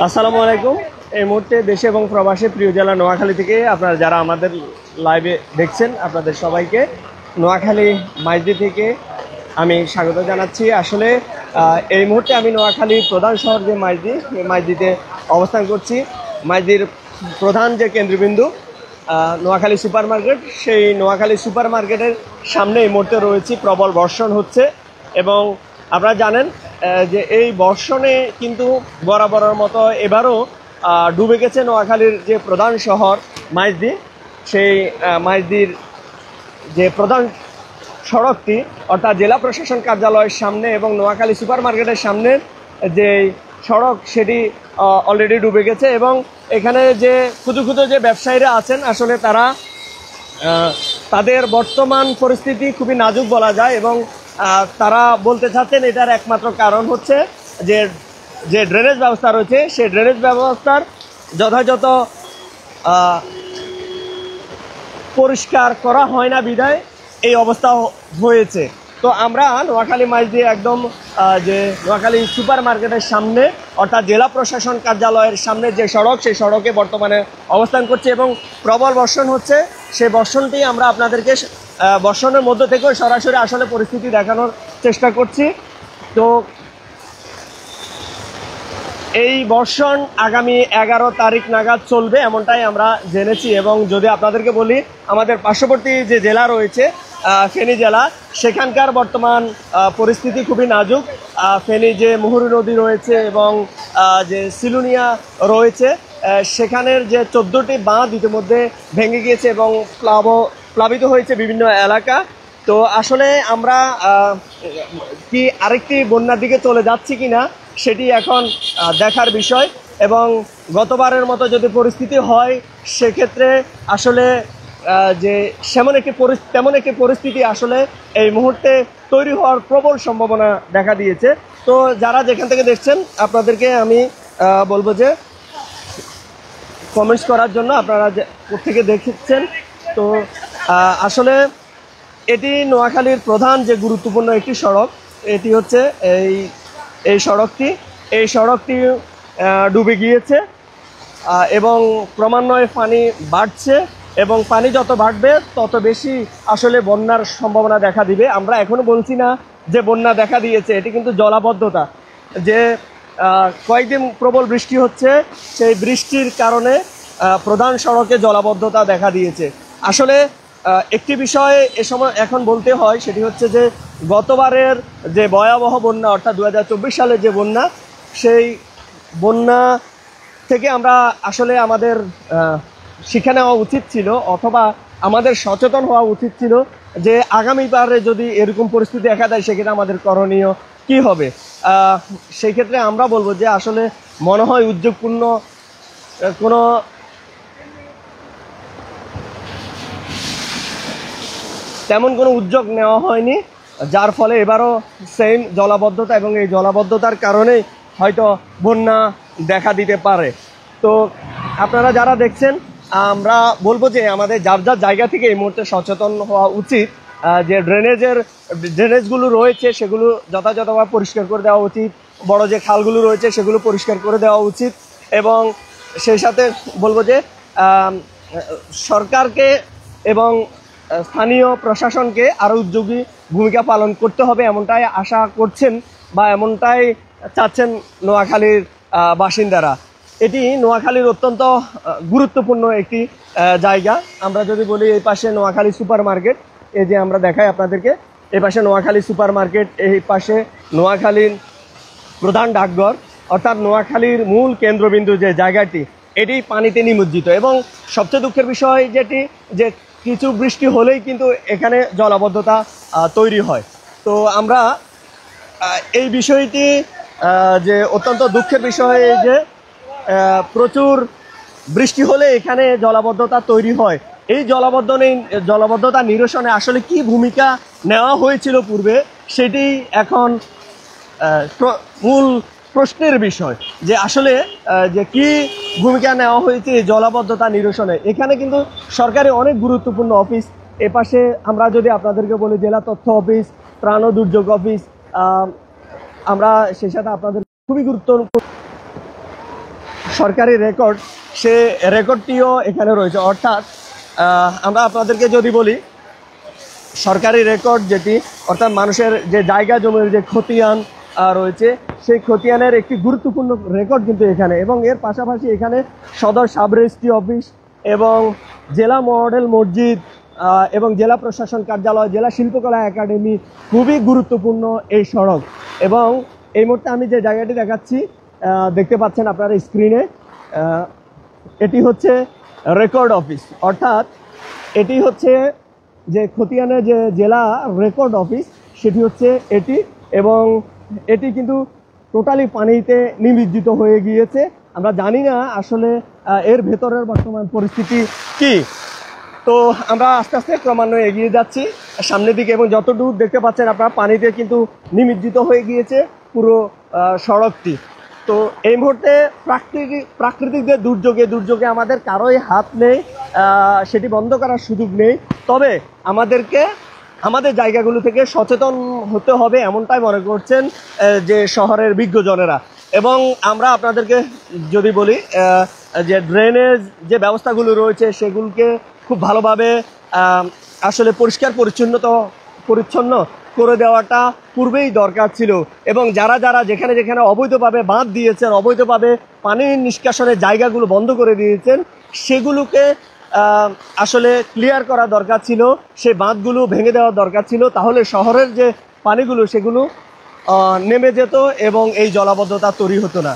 আসসালামু আলাইকুম। এই মুহূর্তে দেশে এবং প্রবাসে প্রিয় জেলা নোয়াখালী থেকে আপনারা যারা আমাদের লাইভে দেখছেন, আপনাদের সবাইকে নোয়াখালী মাইজদি থেকে আমি স্বাগত জানাচ্ছি। আসলে এই মুহূর্তে আমি নোয়াখালী প্রধান শহর যে মাইজদিতে অবস্থান করছি। মাইজদির প্রধান যে কেন্দ্রবিন্দু নোয়াখালী সুপার মার্কেট, সেই নোয়াখালী সুপার মার্কেটের সামনে এই মুহূর্তে রয়েছি। প্রবল বর্ষণ হচ্ছে এবং আপনারা জানেন যে এই বর্ষণে কিন্তু বরাবরের মতো এবারও ডুবে গেছে নোয়াখালীর যে প্রধান শহর মাইজদি। সেই মাইজদির যে প্রধান সড়কটি অর্থাৎ জেলা প্রশাসন কার্যালয়ের সামনে এবং নোয়াখালী সুপার মার্কেটের সামনে যে সড়ক, সেটি অলরেডি ডুবে গেছে এবং এখানে যে ক্ষুদ্র ক্ষুদ্র যে ব্যবসায়ীরা আছেন, আসলে তারা তাদের বর্তমান পরিস্থিতি খুবই নাজুক বলা যায় এবং তারা বলতে চাচ্ছেন এটার একমাত্র কারণ হচ্ছে যে ড্রেনেজ ব্যবস্থা রয়েছে, সেই ড্রেনেজ ব্যবস্থার যথাযথ পরিষ্কার করা হয় না বিধায় এই অবস্থা হয়েছে। তো আমরা নোয়াখালী মাইজদি একদম যে নোয়াখালী সুপার মার্কেটের সামনে অর্থাৎ জেলা প্রশাসন কার্যালয়ের সামনে যে সড়ক, সেই সড়কে বর্তমানে অবস্থান করছি এবং প্রবল বর্ষণ হচ্ছে। সেই বর্ষণটি আমরা আপনাদেরকে বর্ষণের মধ্য থেকেও সরাসরি আসলে পরিস্থিতি দেখানোর চেষ্টা করছি। তো এই বর্ষণ আগামী 11 তারিখ নাগাদ চলবে এমনটাই আমরা জেনেছি এবং যদি আপনাদেরকে বলি, আমাদের পার্শ্ববর্তী যে জেলা রয়েছে ফেনী জেলা, সেখানকার বর্তমান পরিস্থিতি খুবই নাজুক। ফেনী যে মুহুরী নদী রয়েছে এবং যে সিলুনিয়া রয়েছে, সেখানের যে 14টি বাঁধ ইতিমধ্যে ভেঙে গিয়েছে এবং প্লাবিত হয়েছে বিভিন্ন এলাকা। তো আসলে আমরা কি আরেকটি বন্যার দিকে চলে যাচ্ছি কিনা সেটি এখন দেখার বিষয় এবং গতবারের মতো যদি পরিস্থিতি হয় সেক্ষেত্রে আসলে যে তেমন একটি পরিস্থিতি আসলে এই মুহূর্তে তৈরি হওয়ার প্রবল সম্ভাবনা দেখা দিয়েছে। তো যারা যেখান থেকে দেখছেন, আপনাদেরকে আমি বলবো যে কমেন্টস করার জন্য, আপনারা যে থেকে দেখছেন। তো আসলে এটি নোয়াখালীর প্রধান যে গুরুত্বপূর্ণ একটি সড়ক, এটি হচ্ছে এই সড়কটি ডুবে গিয়েছে এবং ক্রমান্বয়ে পানি বাড়ছে এবং পানি যত বাড়বে তত বেশি আসলে বন্যার সম্ভাবনা দেখা দিবে। আমরা এখনও বলছি না যে বন্যা দেখা দিয়েছে, এটি কিন্তু জলাবদ্ধতা। যে কয়েকদিন প্রবল বৃষ্টি হচ্ছে, সেই বৃষ্টির কারণে প্রধান সড়কে জলাবদ্ধতা দেখা দিয়েছে। আসলে একটি বিষয় এ সময় এখন বলতে হয়, সেটি হচ্ছে যে গতবারের যে ভয়াবহ বন্যা অর্থাৎ 2024 সালের যে বন্যা, সেই বন্যা থেকে আমরা আসলে আমাদের শিক্ষা নেওয়া উচিত ছিল অথবা আমাদের সচেতন হওয়া উচিত ছিল যে আগামীবারে যদি এরকম পরিস্থিতি দেখা দেয় সেক্ষেত্রে আমাদের করণীয় কি হবে। সেই ক্ষেত্রে আমরা বলবো যে আসলে মনে হয় উদ্যোগপূর্ণ তেমন কোনো উদ্যোগ নেওয়া হয়নি, যার ফলে এবারও সেম জলাবদ্ধতা এবং এই জলাবদ্ধতার কারণেই হয়তো বন্যা দেখা দিতে পারে। তো আপনারা যারা দেখছেন, আমরা বলবো যে আমাদের যার যার জায়গা থেকে এই মুহূর্তে সচেতন হওয়া উচিত। যে ড্রেনেজগুলো রয়েছে সেগুলো যথাযথভাবে পরিষ্কার করে দেওয়া উচিত, বড় যে খালগুলো রয়েছে সেগুলো পরিষ্কার করে দেওয়া উচিত এবং সেই সাথে বলবো যে সরকারকে এবং স্থানীয় প্রশাসনকে আরও উদ্যোগী ভূমিকা পালন করতে হবে, এমনটাই আশা করছেন বা এমনটাই চাচ্ছেন নোয়াখালীর বাসিন্দারা। এটি নোয়াখালীর অত্যন্ত গুরুত্বপূর্ণ একটি জায়গা। আমরা যদি বলি, এই পাশে নোয়াখালী সুপার মার্কেট, এই যে আমরা দেখাই আপনাদেরকে, এই পাশে নোয়াখালী সুপার মার্কেট, এই পাশে নোয়াখালীর প্রধান ডাকঘর অর্থাৎ নোয়াখালীর মূল কেন্দ্রবিন্দু যে জায়গাটি, এটি পানিতে নিমজ্জিত এবং সবচেয়ে দুঃখের বিষয় যেটি যে কিছু বৃষ্টি হলেই কিন্তু এখানে জলাবদ্ধতা তৈরি হয়। তো আমরা এই বিষয়টি যে অত্যন্ত দুঃখের বিষয় যে প্রচুর বৃষ্টি হলে এখানে জলাবদ্ধতা তৈরি হয়। এই জলাবদ্ধতা নিরসনে আসলে কি ভূমিকা নেওয়া হয়েছিল পূর্বে, সেটি এখন মূল প্রশ্নের বিষয় যে আসলে যে কি ভূমিকা নেওয়া হয়েছে এই জলাবদ্ধতা নিরসনে। এখানে কিন্তু সরকারি অনেক গুরুত্বপূর্ণ অফিস, এপাশে আমরা যদি আপনাদেরকে বলি জেলা তথ্য অফিস, ত্রাণ ও দুর্যোগ অফিস, আমরা সেই সাথে আপনাদের খুবই গুরুত্বপূর্ণ সরকারি রেকর্ড, সে রেকর্ডটিও এখানে রয়েছে। অর্থাৎ আমরা আপনাদেরকে যদি বলি সরকারি রেকর্ড যেটি, অর্থাৎ মানুষের যে জায়গা জমির যে খতিয়ান রয়েছে, সেই খতিয়ানের একটি গুরুত্বপূর্ণ রেকর্ড কিন্তু এখানে। এবং এর পাশাপাশি এখানে সদর সাব রেজিস্ট্রি অফিস এবং জেলা মডেল মসজিদ এবং জেলা প্রশাসন কার্যালয়, জেলা শিল্পকলা একাডেমি, খুবই গুরুত্বপূর্ণ এই সড়ক। এবং এই মুহূর্তে আমি যে জায়গাটি দেখাচ্ছি দেখতে পাচ্ছেন আপনারা স্ক্রিনে, এটি হচ্ছে রেকর্ড অফিস, অর্থাৎ এটি হচ্ছে যে খতিয়ানের যে জেলা রেকর্ড অফিস সেটি হচ্ছে এটি। এবং এটি কিন্তু টোটালি পানিতে নিমজ্জিত হয়ে গিয়েছে। আমরা জানি না আসলে এর ভেতরের বর্তমান পরিস্থিতি কি। তো আমরা আস্তে আস্তে ক্রমান্বয়ে এগিয়ে যাচ্ছি সামনের দিকে, এবং যতদূর দেখতে পাচ্ছেন আপনারা পানিতে কিন্তু নিমজ্জিত হয়ে গিয়েছে পুরো সড়কটি। তো এই মুহূর্তে প্রাকৃতিক যে দুর্যোগে আমাদের কারোই হাত নেই, সেটি বন্ধ করার সুযোগ নেই। তবে আমাদেরকে আমাদের জায়গাগুলো থেকে সচেতন হতে হবে, এমনটাই মনে করছেন যে শহরের বিজ্ঞজনেরা। এবং আমরা আপনাদেরকে যদি বলি যে ড্রেনেজ যে ব্যবস্থাগুলো রয়েছে সেগুলোকে খুব ভালোভাবে আসলে পরিষ্কার পরিচ্ছন্ন করে দেওয়াটা পূর্বেই দরকার ছিল। এবং যারা যেখানে অবৈধভাবে বাঁধ দিয়েছেন, অবৈধভাবে পানি নিষ্কাশনের জায়গাগুলো বন্ধ করে দিয়েছেন, সেগুলোকে আসলে ক্লিয়ার করা দরকার ছিল, সেই বাঁধগুলো ভেঙে দেওয়া দরকার ছিল। তাহলে শহরের যে পানিগুলো সেগুলো নেমে যেত এবং এই জলাবদ্ধতা তৈরি হতো না।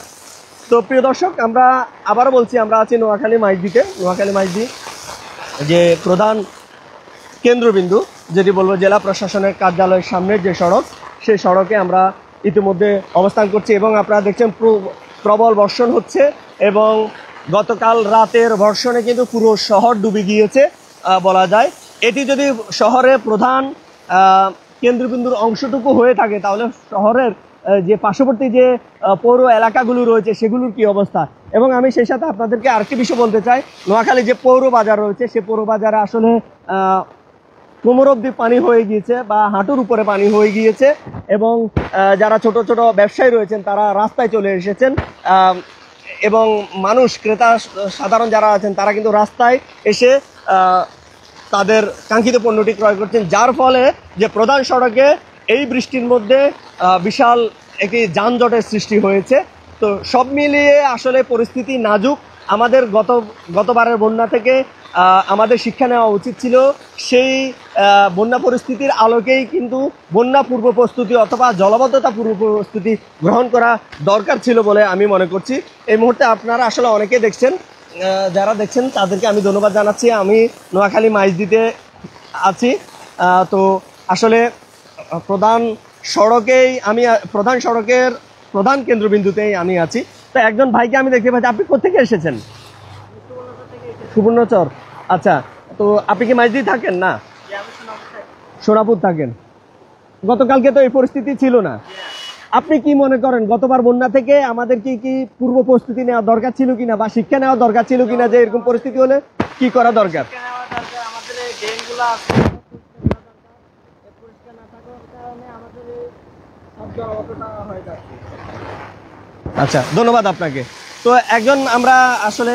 তো প্রিয় দর্শক, আমরা আবারও বলছি, আমরা আছি নোয়াখালী মাইজদিতে। নোয়াখালী মাইজদি যে প্রধান কেন্দ্রবিন্দু, যেটি বলবো জেলা প্রশাসনের কার্যালয়ের সামনের যে সড়ক, সেই সড়কে আমরা ইতিমধ্যে অবস্থান করছি। এবং আপনারা দেখছেন প্রবল বর্ষণ হচ্ছে, এবং গতকাল রাতের বর্ষণে কিন্তু পুরো শহর ডুবে গিয়েছে বলা যায়। এটি যদি শহরের প্রধান কেন্দ্রবিন্দুর অংশটুকু হয়ে থাকে, তাহলে শহরের যে পার্শ্ববর্তী যে পৌর এলাকাগুলো রয়েছে সেগুলোর কি অবস্থা। এবং আমি সেই সাথে আপনাদেরকে আরেকটি বিষয় বলতে চাই, নোয়াখালী যে পৌর বাজার রয়েছে, সে পৌর বাজারে আসলে কোমর অবধি পানি হয়ে গিয়েছে বা হাঁটুর উপরে পানি হয়ে গিয়েছে। এবং যারা ছোট ছোট ব্যবসায়ী রয়েছেন তারা রাস্তায় চলে এসেছেন, এবং মানুষ ক্রেতা সাধারণ যারা আছেন তারা কিন্তু রাস্তায় এসে তাদের কাঙ্ক্ষিত পণ্যটি ক্রয় করছেন, যার ফলে যে প্রধান সড়কে এই বৃষ্টির মধ্যে বিশাল একটি যানজটের সৃষ্টি হয়েছে। তো সব মিলিয়ে আসলে পরিস্থিতি নাজুক। আমাদের গতবারের বন্যা থেকে আমাদের শিক্ষা নেওয়া উচিত ছিল। সেই বন্যা পরিস্থিতির আলোকেই কিন্তু বন্যা পূর্ব প্রস্তুতি অথবা জলাবদ্ধতা পূর্ব প্রস্তুতি গ্রহণ করা দরকার ছিল বলে আমি মনে করছি। এই মুহূর্তে আপনারা আসলে অনেকে দেখছেন, যারা দেখছেন তাদেরকে আমি ধন্যবাদ জানাচ্ছি। আমি নোয়াখালী মাইজদিতে আছি। তো আসলে প্রধান সড়কের প্রধান কেন্দ্রবিন্দুতেই আমি আছি। তো একজন ভাইকে আমি দেখতে পাচ্ছি। আপনি কোথেকে এসেছেন? সুবর্ণচর। আচ্ছা, তো আপনি কি মাইজদি থাকেন? না, সোনাপুর থাকেন। গতকালকে তো এই পরিস্থিতি ছিল না। আপনি কি মনে করেন গতবার বন্যা থেকে আমাদের কি পূর্ব প্রস্তুতি নেওয়া দরকার ছিল কিনা, বা শিক্ষা নেওয়া দরকার ছিল কিনা, যে এরকম পরিস্থিতি হলে কি করা দরকার? আচ্ছা, ধন্যবাদ আপনাকে। তো আমরা আসলে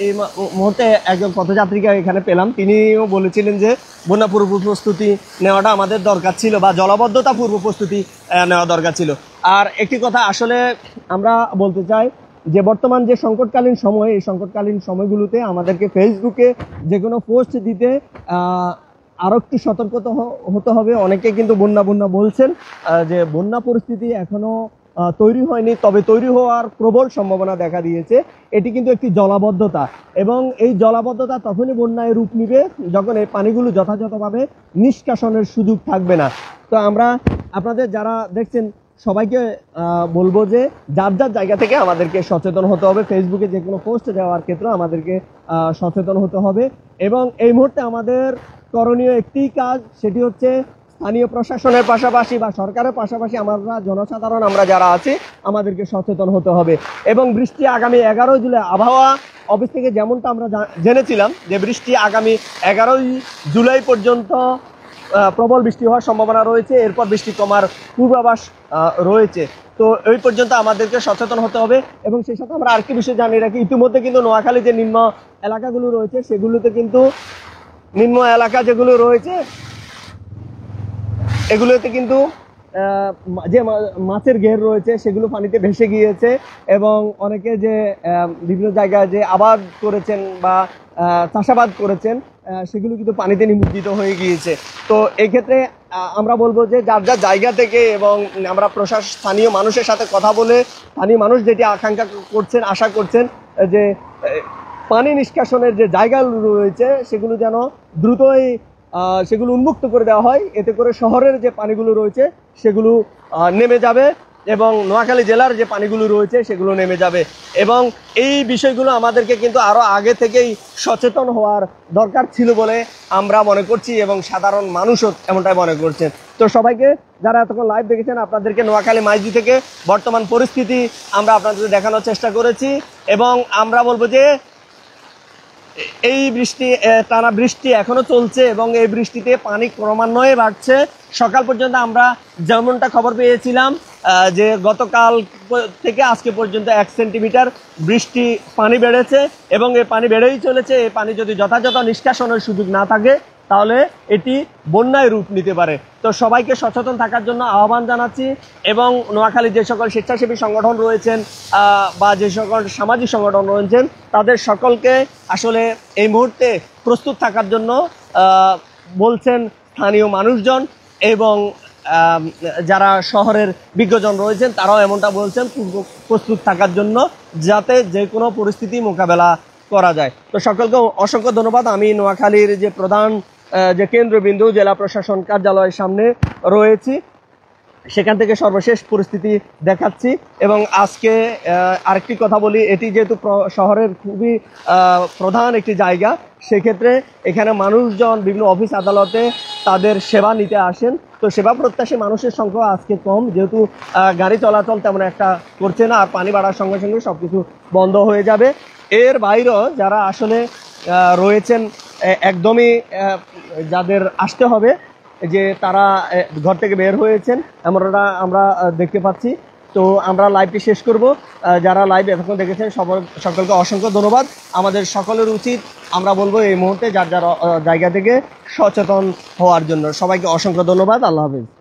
এই মুহূর্তে একজন পথযাত্রীকে এখানে পেলাম। তিনিও বলেছিলেন যে বন্যা পূর্ব প্রস্তুতি নেওয়াটা আমাদের দরকার ছিল, বা জলাবদ্ধতা পূর্ব প্রস্তুতি নেওয়া দরকার ছিল। আর একটি কথা আসলে আমরা বলতে চাই যে বর্তমান যে সংকটকালীন সময়, এই সংকটকালীন সময়গুলোতে আমাদেরকে ফেসবুকে যে কোনো পোস্ট দিতে আরও একটু সতর্ক হতে হবে। অনেকে কিন্তু বন্যা বলছেন, যে বন্যা পরিস্থিতি এখনো তৈরি হয়নি, তবে তৈরি হওয়ার প্রবল সম্ভাবনা দেখা দিয়েছে। এটি কিন্তু একটি জলাবদ্ধতা, এবং এই জলাবদ্ধতা তখনই বন্যায় রূপ নিবে যখন এই পানিগুলো যথাযথভাবে নিষ্কাশনের সুযোগ থাকবে না। তো আমরা আপনাদের যারা দেখছেন সবাইকে বলবো যে যার জায়গা থেকে আমাদেরকে সচেতন হতে হবে। ফেসবুকে যে কোনো পোস্ট দেওয়ার ক্ষেত্রে আমাদেরকে সচেতন হতে হবে। এবং এই মুহূর্তে আমাদের করণীয় একটি কাজ, সেটি হচ্ছে স্থানীয় প্রশাসনের পাশাপাশি বা সরকারের পাশাপাশি আমরা জনসাধারণ আমরা যারা আছি আমাদেরকে সচেতন হতে হবে। এবং বৃষ্টি আগামী 11 জুলাই আবহাওয়া অফিস থেকে যেমনটা আমরা জেনেছিলাম যে বৃষ্টি আগামী 11 জুলাই পর্যন্ত প্রবল বৃষ্টি হওয়ার সম্ভাবনা রয়েছে, এরপর বৃষ্টি কমার পূর্বাভাস রয়েছে। তো এই পর্যন্ত আমাদেরকে সচেতন হতে হবে। এবং সেই সাথে আমরা আরেকটি বিষয় জানিয়ে রাখি, ইতিমধ্যে কিন্তু নোয়াখালী যে নিম্ন এলাকাগুলো রয়েছে সেগুলোতে কিন্তু নিম্ন এলাকা যেগুলো রয়েছে এগুলোতে কিন্তু যে মাছের ঘের রয়েছে সেগুলো পানিতে ভেসে গিয়েছে এবং অনেকে যে বিভিন্ন জায়গায় যে আবাদ করেছেন বা চাষাবাদ করেছেন সেগুলো কিন্তু পানিতে নিমজ্জিত হয়ে গিয়েছে। তো এই ক্ষেত্রে আমরা বলবো যে যার যার জায়গা থেকে এবং আমরা স্থানীয় মানুষের সাথে কথা বলে স্থানীয় মানুষ যেটি আকাঙ্ক্ষা করছেন আশা করছেন যে পানি নিষ্কাশনের যে জায়গাগুলো রয়েছে সেগুলো যেন দ্রুতই সেগুলো উন্মুক্ত করে দেওয়া হয়, এতে করে শহরের যে পানিগুলো রয়েছে সেগুলো নেমে যাবে এবং নোয়াখালী জেলার যে পানিগুলো রয়েছে সেগুলো নেমে যাবে। এবং এই বিষয়গুলো আমাদেরকে কিন্তু আরও আগে থেকেই সচেতন হওয়ার দরকার ছিল বলে আমরা মনে করছি এবং সাধারণ মানুষও এমনটাই মনে করছেন। তো সবাইকে যারা এতক্ষণ লাইভ দেখেছেন আপনাদেরকে নোয়াখালী মাইজদি থেকে বর্তমান পরিস্থিতি আমরা আপনাদের দেখানোর চেষ্টা করেছি। এবং আমরা বলবো যে এই টানা বৃষ্টি এখনো চলছে এবং এই বৃষ্টিতে পানি ক্রমান্বয়ে বাড়ছে। সকাল পর্যন্ত আমরা যেমনটা খবর পেয়েছিলাম যে গতকাল থেকে আজকে পর্যন্ত 1 সেন্টিমিটার বৃষ্টি পানি বেড়েছে এবং এই পানি বেড়েই চলেছে। এই পানি যদি যথাযথ নিষ্কাশনের সুযোগ না থাকে তাহলে এটি বন্যায় রূপ নিতে পারে। তো সবাইকে সচেতন থাকার জন্য আহ্বান জানাচ্ছি এবং নোয়াখালী যে সকল স্বেচ্ছাসেবী সংগঠন রয়েছেন বা যে সকল সামাজিক সংগঠন রয়েছেন তাদের সকলকে আসলে এই মুহূর্তে প্রস্তুত থাকার জন্য বলছেন স্থানীয় মানুষজন এবং যারা শহরের বিজ্ঞজন রয়েছেন তারাও এমনটা বলছেন প্রস্তুত থাকার জন্য যাতে যে কোনো পরিস্থিতি মোকাবেলা করা যায়। তো সকলকে অসংখ্য ধন্যবাদ। আমি নোয়াখালীর যে প্রধান যে কেন্দ্রবিন্দু জেলা প্রশাসন কার্যালয়ের সামনে রয়েছি, সেখান থেকে সর্বশেষ পরিস্থিতি দেখাচ্ছি। এবং আজকে আরেকটি কথা বলি, এটি যেহেতু শহরের খুবই প্রধান একটি জায়গা, সেক্ষেত্রে এখানে মানুষজন বিভিন্ন অফিস আদালতে তাদের সেবা নিতে আসেন। তো সেবা প্রত্যাশী মানুষের সংখ্যা আজকে কম, যেহেতু গাড়ি চলাচল তেমন একটা করছে না আর পানি বাড়ার সঙ্গে সঙ্গে সব কিছু বন্ধ হয়ে যাবে। এর বাইরেও যারা আসলে রয়েছেন একদমই যাদের আসতে হবে যে তারা ঘর থেকে বের হয়েছেন এমনটা আমরা দেখতে পাচ্ছি। তো আমরা লাইভটি শেষ করব। যারা লাইভ এতক্ষণ দেখেছেন সকলকে অসংখ্য ধন্যবাদ। আমাদের সকলের উচিত আমরা বলবো এই মুহূর্তে যার যার জায়গা থেকে সচেতন হওয়ার জন্য। সবাইকে অসংখ্য ধন্যবাদ। আল্লাহ হাফেজ।